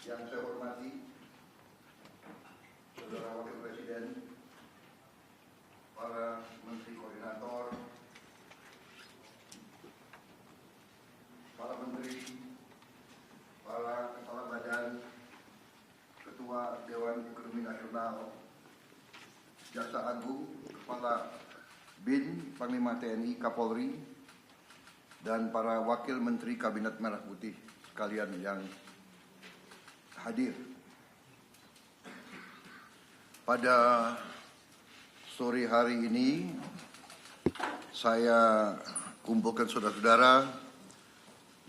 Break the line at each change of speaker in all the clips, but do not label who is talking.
Yang saya hormati Saudara Wakil Presiden, para Menteri Koordinator, para Menteri, para Kepala Badan, Ketua Dewan Ekonomi Nasional, Jaksa Agung, Kepala BIN, Panglima TNI, Kapolri, dan para Wakil Menteri Kabinet Merah Putih sekalian yang hadir. Pada sore hari ini saya kumpulkan saudara-saudara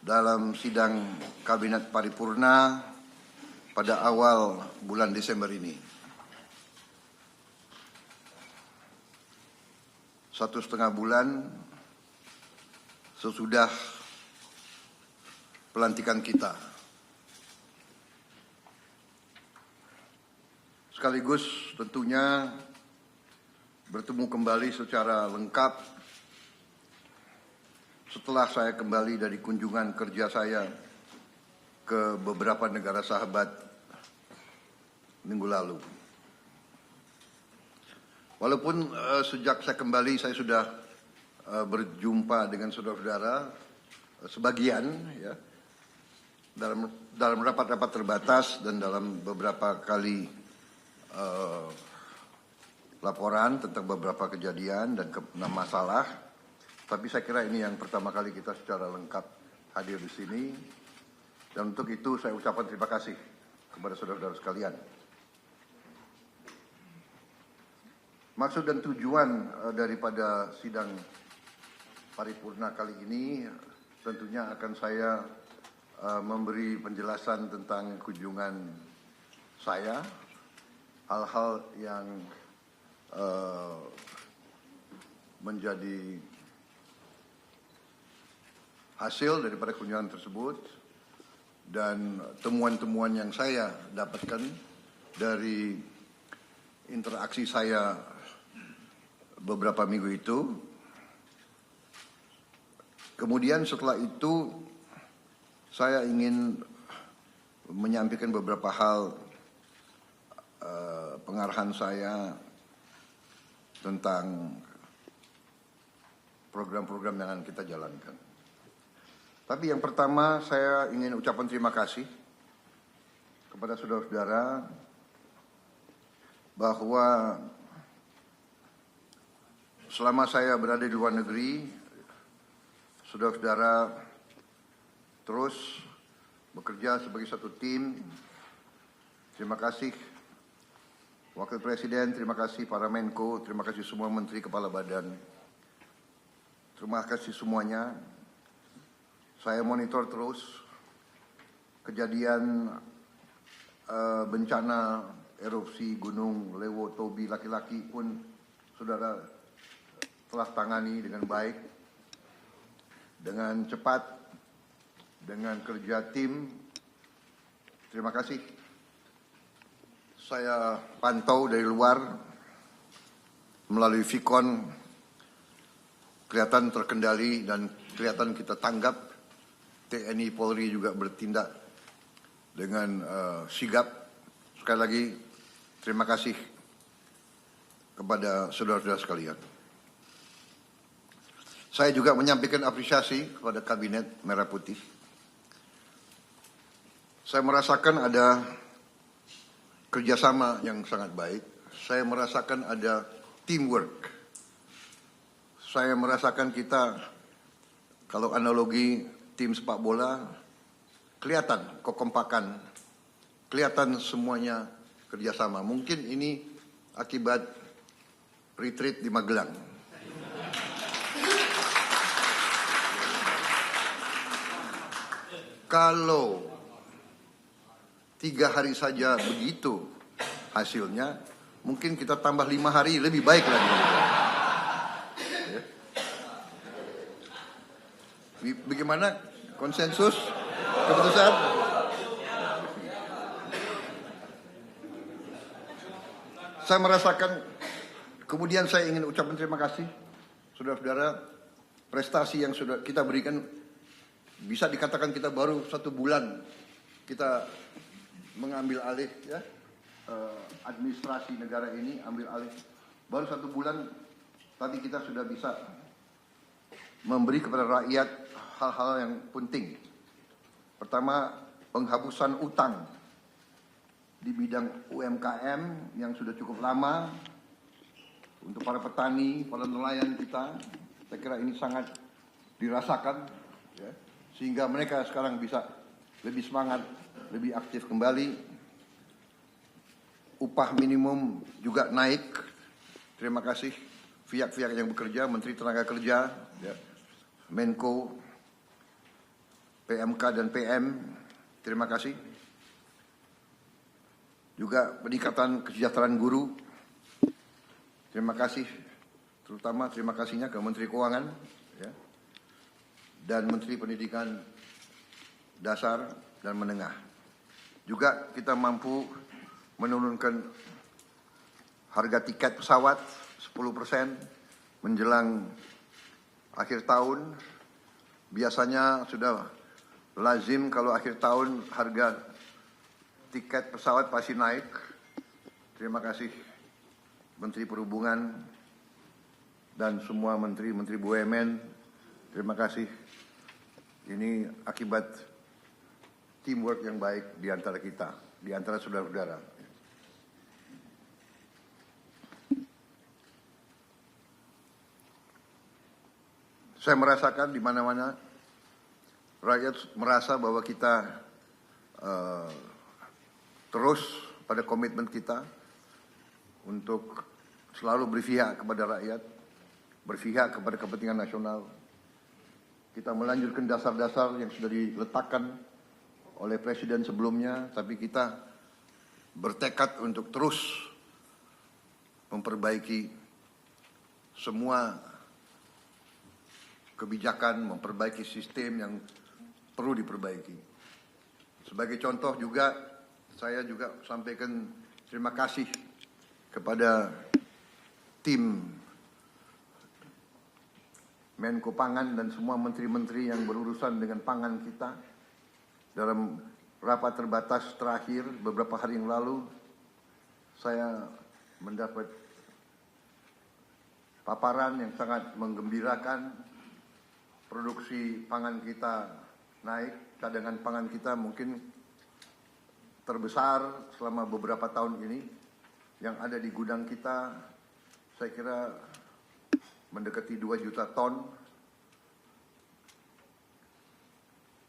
dalam sidang Kabinet Paripurna pada awal bulan Desember ini. 1,5 bulan sesudah pelantikan kita. Sekaligus tentunya bertemu kembali secara lengkap setelah saya kembali dari kunjungan kerja saya ke beberapa negara sahabat minggu lalu. Walaupun sejak saya kembali saya sudah berjumpa dengan saudara-saudara sebagian ya dalam rapat-rapat terbatas dan dalam beberapa kali laporan tentang beberapa kejadian dan masalah, tapi saya kira ini yang pertama kali kita secara lengkap hadir di sini, dan untuk itu saya ucapkan terima kasih kepada saudara-saudara sekalian. Maksud dan tujuan daripada sidang paripurna kali ini tentunya akan saya memberi penjelasan tentang kunjungan saya, hal-hal yang menjadi hasil daripada kunjungan tersebut dan temuan-temuan yang saya dapatkan dari interaksi saya beberapa minggu itu. Kemudian setelah itu saya ingin menyampaikan beberapa hal pengarahan saya tentang program-program yang akan kita jalankan. Tapi yang pertama saya ingin ucapkan terima kasih kepada saudara-saudara bahwa selama saya berada di luar negeri, saudara-saudara terus bekerja sebagai satu tim. Terima kasih Wakil Presiden, terima kasih para Menko, terima kasih semua Menteri Kepala Badan. Terima kasih semuanya. Saya monitor terus kejadian bencana erupsi Gunung Lewo Tobi Laki-Laki pun saudara telah tangani dengan baik, dengan cepat, dengan kerja tim. Terima kasih. Saya pantau dari luar melalui Vicon, kelihatan terkendali dan kelihatan kita tanggap. TNI Polri juga bertindak dengan sigap. Sekali lagi terima kasih kepada saudara-saudara sekalian. Saya juga menyampaikan apresiasi kepada Kabinet Merah Putih. Saya merasakan ada kerjasama yang sangat baik. Saya merasakan ada teamwork. Saya merasakan kita, kalau analogi tim sepak bola, kelihatan kekompakan, kelihatan semuanya kerjasama. Mungkin ini akibat retreat di Magelang. Kalau 3 hari saja begitu hasilnya, mungkin kita tambah 5 hari lebih baik lagi. Bagaimana konsensus keputusan? Saya merasakan, kemudian saya ingin ucapkan terima kasih saudara-saudara, prestasi yang sudah kita berikan. Bisa dikatakan kita baru 1 bulan kita mengambil alih ya administrasi negara ini, ambil alih. Baru 1 bulan tadi kita sudah bisa memberi kepada rakyat hal-hal yang penting. Pertama, penghapusan utang di bidang UMKM yang sudah cukup lama untuk para petani, para nelayan kita. Saya kira ini sangat dirasakan, ya, sehingga mereka sekarang bisa lebih semangat, lebih aktif kembali. Upah minimum juga naik. Terima kasih pihak-pihak yang bekerja, Menteri Tenaga Kerja, ya, Menko, PMK dan PM. Terima kasih. Juga peningkatan kesejahteraan guru. Terima kasih, terutama terima kasihnya ke Menteri Keuangan, ya, dan Menteri Pendidikan Dasar dan Menengah. Juga kita mampu menurunkan harga tiket pesawat 10% menjelang akhir tahun. Biasanya sudah lazim kalau akhir tahun harga tiket pesawat pasti naik. Terima kasih Menteri Perhubungan dan semua menteri-menteri BUMN. Terima kasih. Ini akibat teamwork yang baik di antara kita, di antara saudara-saudara. Saya merasakan di mana-mana rakyat merasa bahwa kita terus pada komitmen kita untuk selalu berpihak kepada rakyat, berpihak kepada kepentingan nasional. Kita melanjutkan dasar-dasar yang sudah diletakkan oleh Presiden sebelumnya, tapi kita bertekad untuk terus memperbaiki semua kebijakan, memperbaiki sistem yang perlu diperbaiki. Sebagai contoh juga, saya juga sampaikan terima kasih kepada tim Menko Pangan dan semua menteri-menteri yang berurusan dengan pangan kita. Dalam rapat terbatas terakhir beberapa hari yang lalu, saya mendapat paparan yang sangat menggembirakan. Produksi pangan kita naik, cadangan pangan kita mungkin terbesar selama beberapa tahun ini. Yang ada di gudang kita, saya kira mendekati 2 juta ton.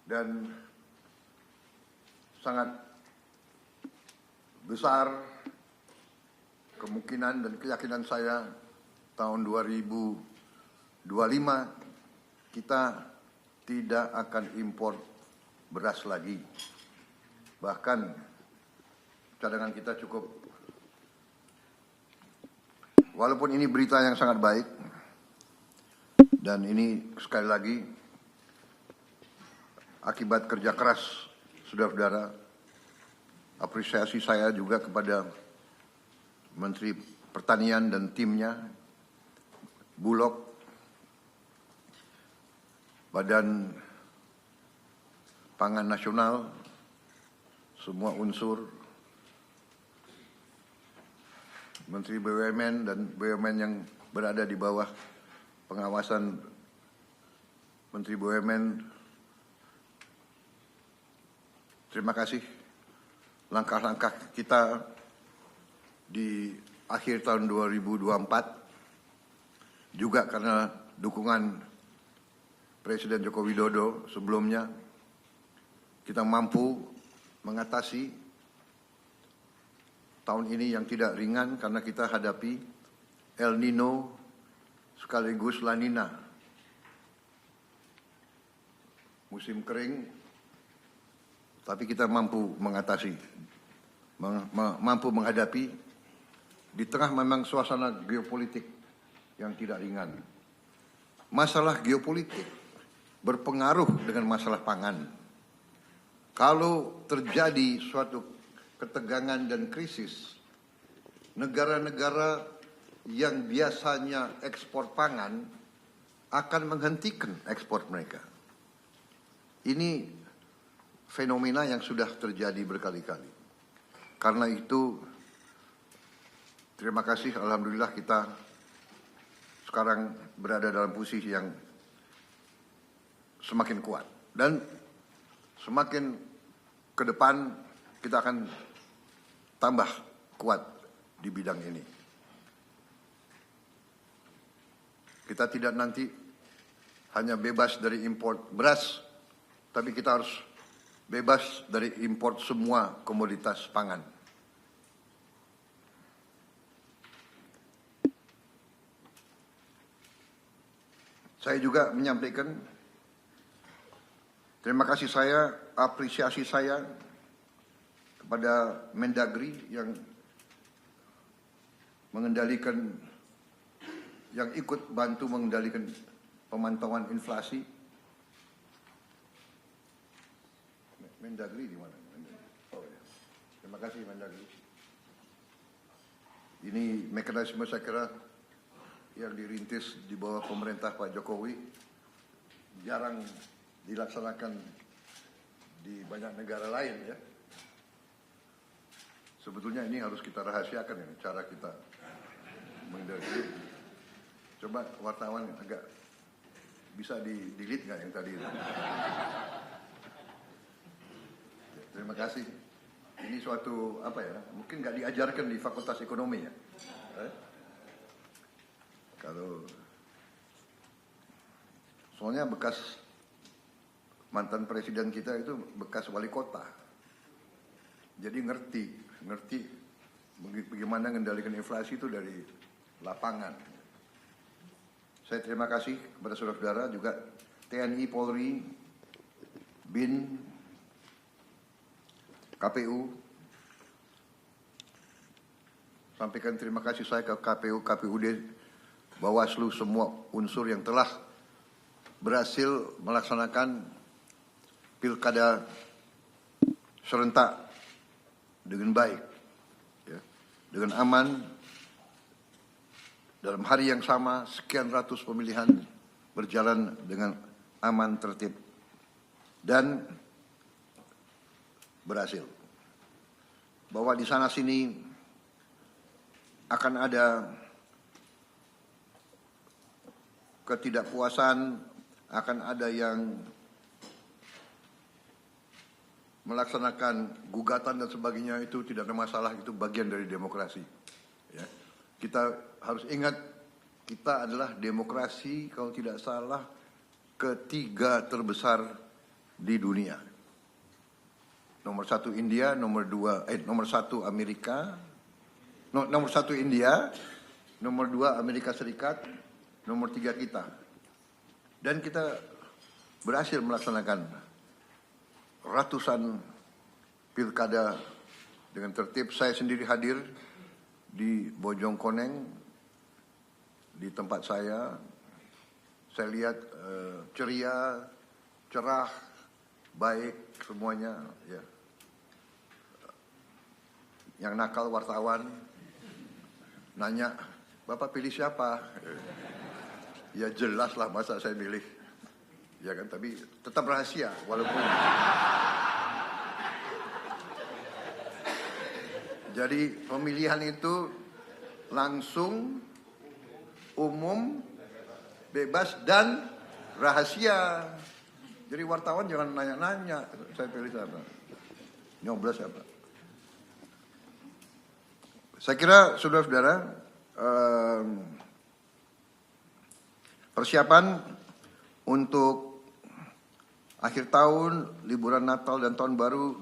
Dan sangat besar kemungkinan dan keyakinan saya tahun 2025 kita tidak akan impor beras lagi. Bahkan cadangan kita cukup. Walaupun ini berita yang sangat baik, dan ini sekali lagi akibat kerja keras saudara-saudara, apresiasi saya juga kepada Menteri Pertanian dan timnya, Bulog, Badan Pangan Nasional, semua unsur, Menteri BUMN dan BUMN yang berada di bawah pengawasan Menteri BUMN. Terima kasih. Langkah-langkah kita di akhir tahun 2024 juga karena dukungan Presiden Joko Widodo sebelumnya, kita mampu mengatasi tahun ini yang tidak ringan karena kita hadapi El Nino sekaligus La Nina. Musim kering, tapi kita mampu mengatasi, mampu menghadapi di tengah memang suasana geopolitik yang tidak ringan. Masalah geopolitik berpengaruh dengan masalah pangan. Kalau terjadi suatu ketegangan dan krisis, negara-negara yang biasanya ekspor pangan akan menghentikan ekspor mereka. Ini fenomena yang sudah terjadi berkali-kali. Karena itu, terima kasih, alhamdulillah kita sekarang berada dalam posisi yang semakin kuat. Dan semakin ke depan kita akan tambah kuat di bidang ini. Kita tidak nanti hanya bebas dari import beras, tapi kita harus bebas dari import semua komoditas pangan. Saya juga menyampaikan terima kasih saya, apresiasi saya kepada Mendagri yang mengendalikan, yang ikut bantu mengendalikan pemantauan inflasi. Mendagri di mana? Oh, ya. Terima kasih Mendagri. Ini mekanisme saya kira yang dirintis di bawah pemerintah Pak Jokowi jarang dilaksanakan di banyak negara lain ya. Sebetulnya ini harus kita rahasiakan ini cara kita mengendalikan. Coba wartawan agak bisa di-delete nggak yang tadi itu? Terima kasih. Ini suatu apa ya? Mungkin nggak diajarkan di Fakultas Ekonomi ya. Kalau soalnya bekas mantan presiden kita itu bekas wali kota, jadi ngerti bagaimana mengendalikan inflasi itu dari lapangan. Saya terima kasih kepada saudara-saudara juga TNI, Polri, BIN, KPU. Sampaikan terima kasih saya ke KPU, KPUD, Bawaslu, semua unsur yang telah berhasil melaksanakan pilkada serentak dengan baik, ya, dengan aman. Dalam hari yang sama, sekian ratus pemilihan berjalan dengan aman, tertib, dan berhasil. Bahwa di sana sini akan ada ketidakpuasan, akan ada yang melaksanakan gugatan dan sebagainya, itu tidak ada masalah, itu bagian dari demokrasi. Ya. Kita harus ingat, kita adalah demokrasi, kalau tidak salah, ketiga terbesar di dunia. Nomor satu India, nomor satu Amerika, nomor satu India, nomor dua Amerika Serikat, nomor tiga kita. Dan kita berhasil melaksanakan ratusan pilkada dengan tertib. Saya sendiri hadir di Bojongkoneng, di tempat saya. Saya lihat ceria, cerah, baik semuanya. Ya. Yang nakal wartawan nanya, Bapak pilih siapa? Ya jelas lah, masa saya milih. Ya kan, tapi tetap rahasia walaupun. Jadi pemilihan itu langsung, umum, bebas, dan rahasia. Jadi wartawan jangan nanya-nanya, saya pilih siapa, nyoblos siapa. Saya kira saudara-saudara, persiapan untuk akhir tahun, liburan Natal dan Tahun Baru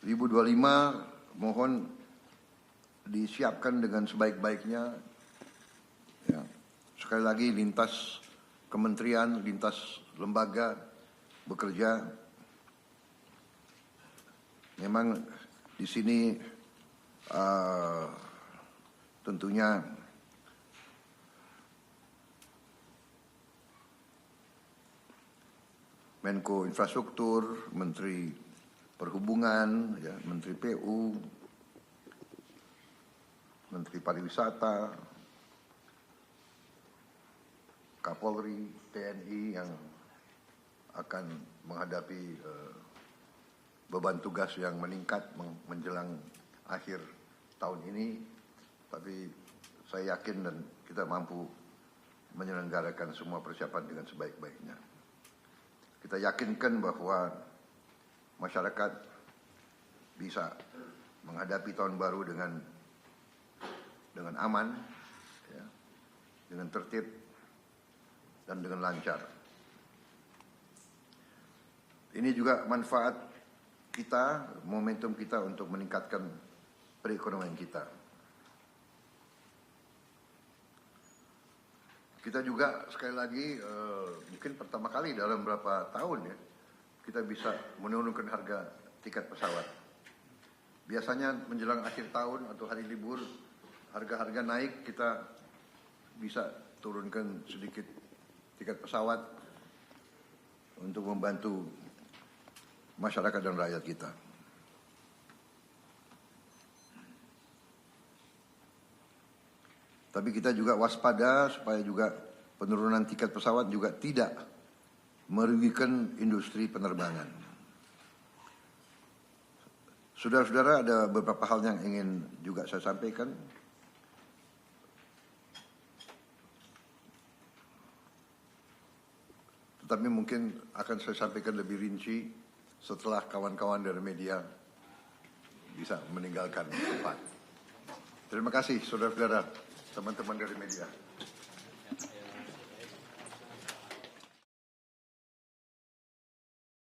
2025 mohon disiapkan dengan sebaik-baiknya. Ya. Sekali lagi, lintas kementerian, lintas lembaga bekerja. Memang di sini tentunya Menko Infrastruktur, Menteri Perhubungan, ya, Menteri PU, Menteri Pariwisata, Kapolri, TNI yang akan menghadapi beban tugas yang meningkat menjelang akhir tahun ini, tapi saya yakin dan kita mampu menyelenggarakan semua persiapan dengan sebaik-baiknya. Kita yakinkan bahwa masyarakat bisa menghadapi tahun baru dengan aman, ya, dengan tertib dan dengan lancar. Ini juga manfaat kita, momentum kita untuk meningkatkan perekonomian kita. Kita juga sekali lagi mungkin pertama kali dalam beberapa tahun ya kita bisa menurunkan harga tiket pesawat. Biasanya menjelang akhir tahun atau hari libur harga-harga naik, kita bisa turunkan sedikit tiket pesawat untuk membantu masyarakat dan rakyat kita. Tapi kita juga waspada supaya juga penurunan tiket pesawat juga tidak merugikan industri penerbangan. Saudara-saudara, ada beberapa hal yang ingin juga saya sampaikan. Tetapi mungkin akan saya sampaikan lebih rinci setelah kawan-kawan dari media bisa meninggalkan tempat. Terima kasih saudara-saudara, teman-teman dari media.